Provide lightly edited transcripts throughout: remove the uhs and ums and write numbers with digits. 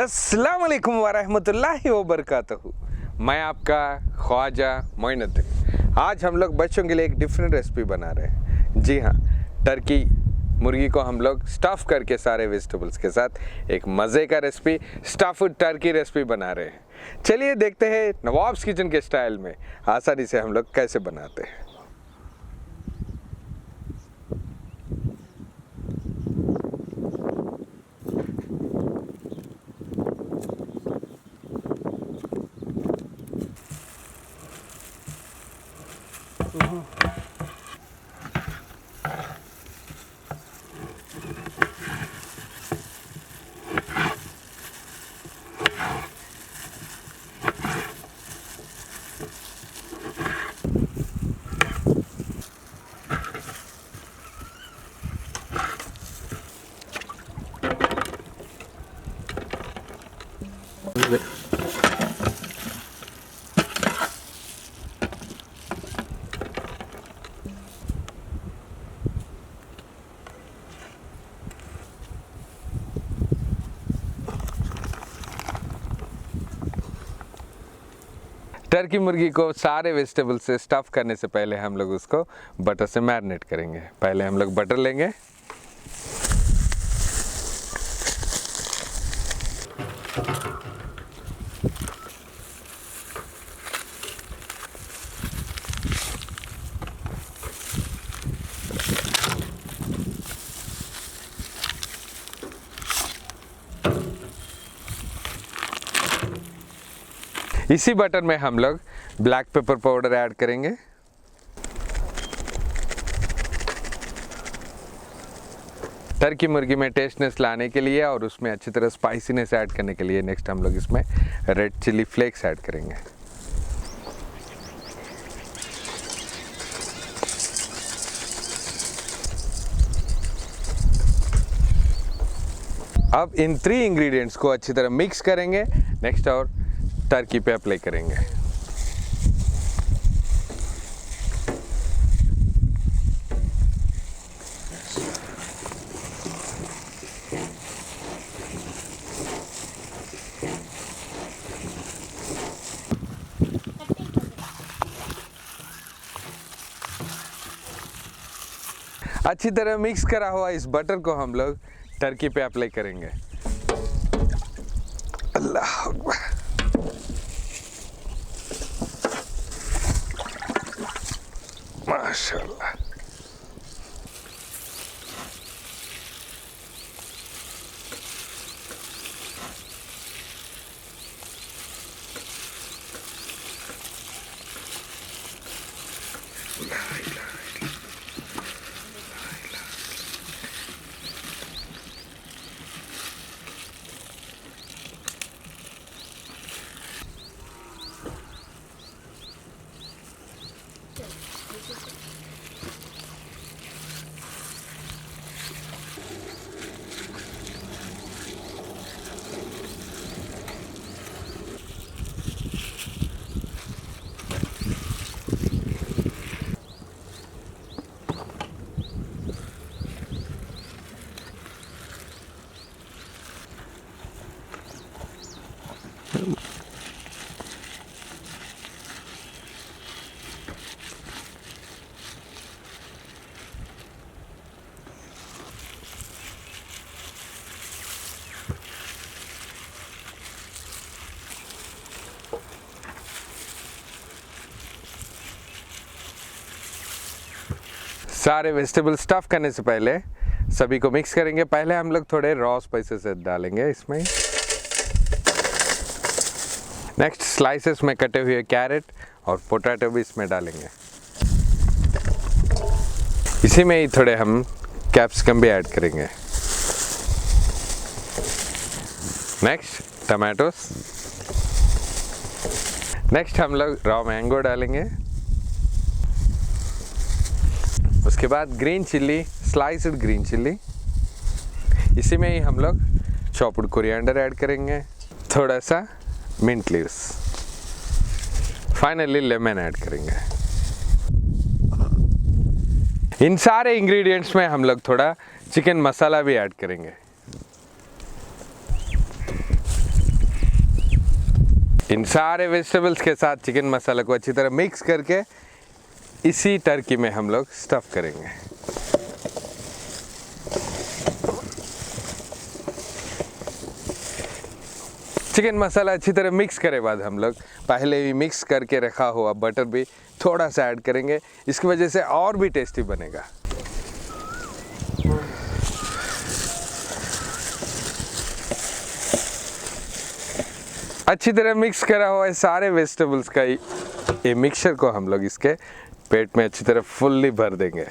अस्सलाम वालेकुम वरहमतुल्लाहि वबरकातुहू। मैं आपका ख्वाजा मोइनुद्दीन। आज हम लोग बच्चों के लिए एक डिफरेंट रेसिपी बना रहे हैं। जी हाँ, टर्की मुर्गी को हम लोग स्टफ़ करके सारे वेजिटेबल्स के साथ एक मज़े का रेसिपी स्टफ़्ड टर्की रेसिपी बना रहे हैं। चलिए देखते हैं नवाब्स किचन के स्टाइल में आसानी से हम लोग कैसे बनाते हैं। टर्की मुर्गी को सारे वेजिटेबल से स्टफ़ करने से पहले हम लोग उसको बटर से मैरिनेट करेंगे। पहले हम लोग बटर लेंगे, इसी बटर में हम लोग ब्लैक पेपर पाउडर ऐड करेंगे, टर्की मुर्गी में टेस्टनेस लाने के लिए और उसमें अच्छी तरह स्पाइसीनेस ऐड करने के लिए नेक्स्ट हम लोग इसमें रेड चिली फ्लेक्स ऐड करेंगे। अब इन 3 इंग्रेडिएंट्स को अच्छी तरह मिक्स करेंगे नेक्स्ट और टर्की पे अप्लाई करेंगे। अच्छी तरह मिक्स करा हुआ इस बटर को हम लोग टर्की पे अप्लाई करेंगे। अल्लाह अकबर। माशाअल्लाह। सारे वेजिटेबल स्टफ़ करने से पहले सभी को मिक्स करेंगे। पहले हम लोग थोड़े रॉ स्पाइसेस डालेंगे इसमें। नेक्स्ट स्लाइसेस में कटे हुए कैरेट और पोटैटो भी इसमें डालेंगे। इसी में ही थोड़े हम कैप्सिकम भी ऐड करेंगे। Next tomatoes. नेक्स्ट हम लोग रॉ मैंगो डालेंगे। उसके बाद green chilli, sliced green chilli. इसी में ही हम लोग चॉप्ड कोरिएंडर ऐड करेंगे, थोड़ा सा mint leaves, finally lemon add करेंगे। इन सारे इंग्रेडिएंट्स में हम लोग थोड़ा चिकन मसाला भी ऐड करेंगे। इन सारे वेजिटेबल्स के साथ चिकन मसाला को अच्छी तरह मिक्स करके इसी टर्की में हम लोग स्टफ़ करेंगे। चिकन मसाला अच्छी तरह मिक्स करे बाद हम लोग पहले ही मिक्स करके रखा हुआ बटर भी थोड़ा सा ऐड करेंगे, इसकी वजह से और भी टेस्टी बनेगा। अच्छी तरह मिक्स करा हुआ है सारे वेजिटेबल्स का ये मिक्सचर को हम लोग इसके पेट में अच्छी तरह फुल्ली भर देंगे।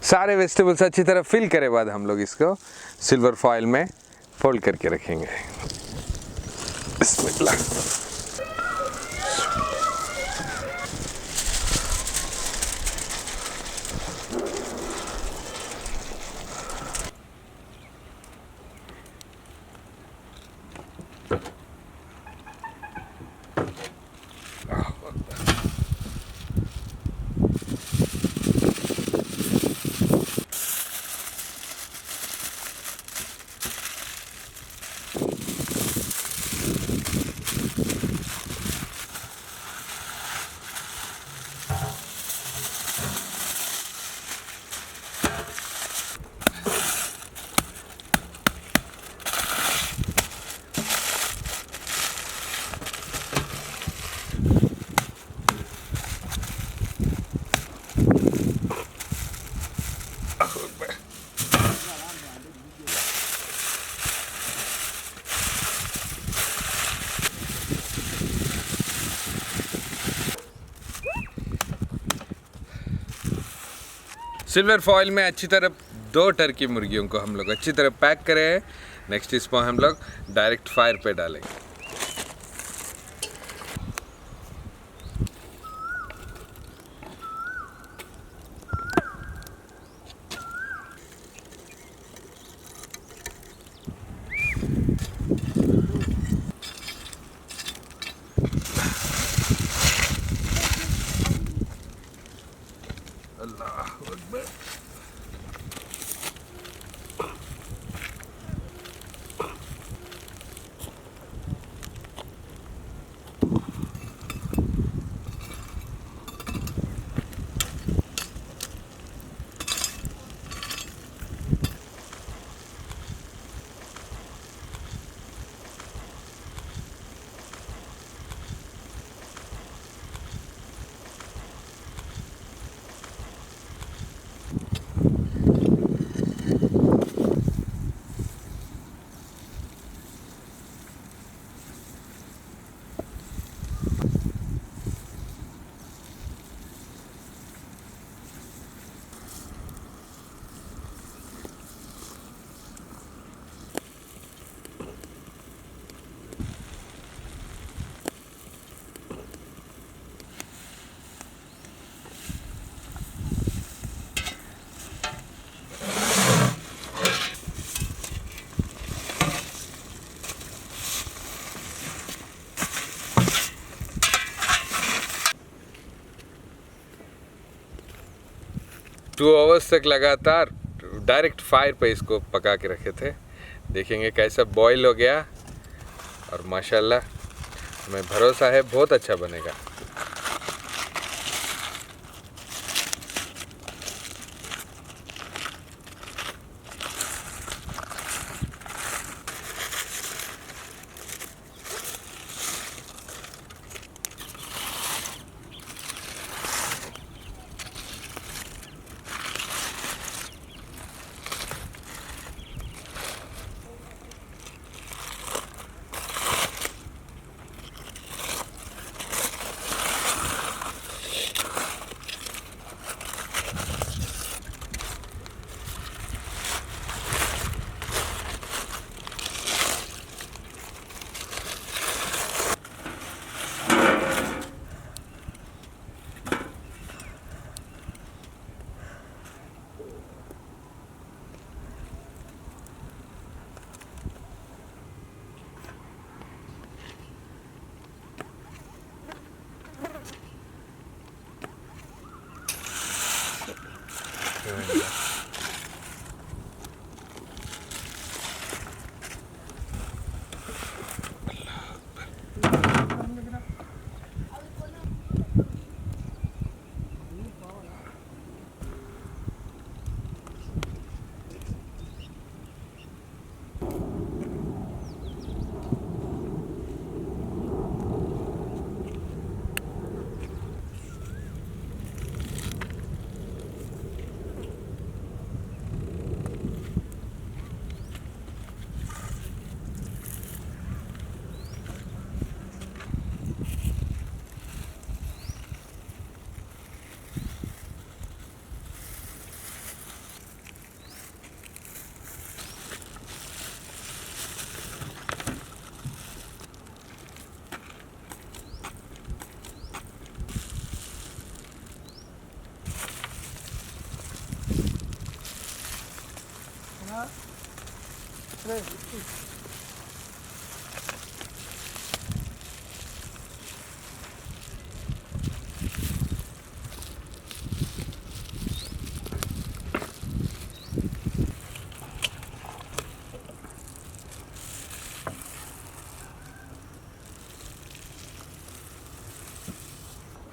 सारे वेजिटेबल्स अच्छी तरह फिल करे बाद हम लोग इसको सिल्वर फॉइल में फोल्ड करके रखेंगे। बिस्मिल्लाह। सिल्वर फॉइल में अच्छी तरह 2 टर्की मुर्गियों को हम लोग अच्छी तरह पैक करें। नेक्स्ट इसको हम लोग डायरेक्ट फायर पे डालेंगे। टू आवर्स तक लगातार डायरेक्ट फायर पे इसको पका के रखे थे। देखेंगे कैसा बॉईल हो गया और माशाल्लाह हमें भरोसा है बहुत अच्छा बनेगा।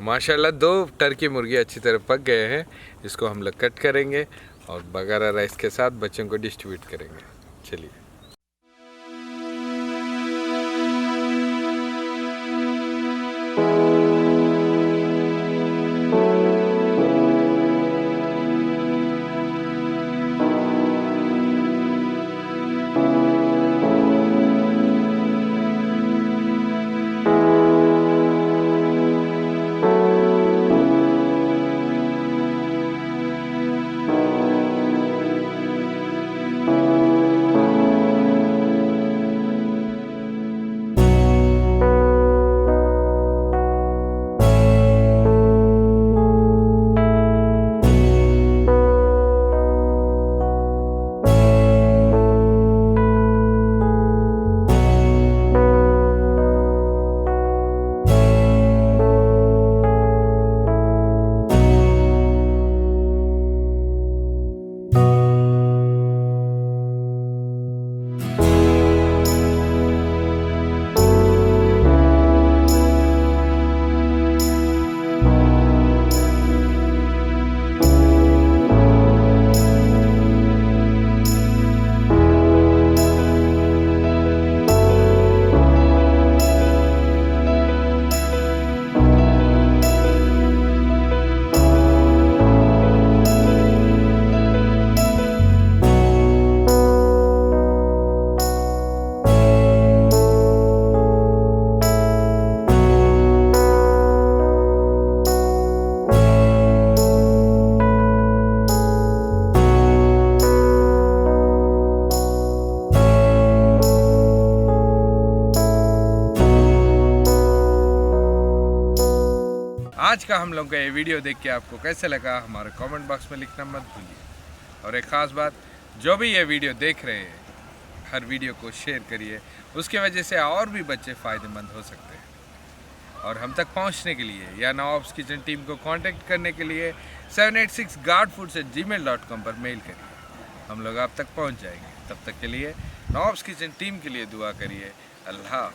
माशाल्लाह 2 टर्की मुर्गी अच्छी तरह पक गए हैं। इसको हम लोग कट करेंगे और बगारा राइस के साथ बच्चों को डिस्ट्रीब्यूट करेंगे। चलिए। आज का हम लोग का ये वीडियो देख के आपको कैसे लगा हमारे कमेंट बॉक्स में लिखना मत भूलिए। और एक ख़ास बात, जो भी ये वीडियो देख रहे हैं हर वीडियो को शेयर करिए, उसके वजह से और भी बच्चे फ़ायदेमंद हो सकते हैं। और हम तक पहुंचने के लिए या नवाब्स किचन टीम को कांटेक्ट करने के लिए 786guardfoods@gmail.com पर मेल करिए। हम लोग आप तक पहुंच जाएंगे। तब तक के लिए नवाब्स किचन टीम के लिए दुआ करिए। अल्लाह।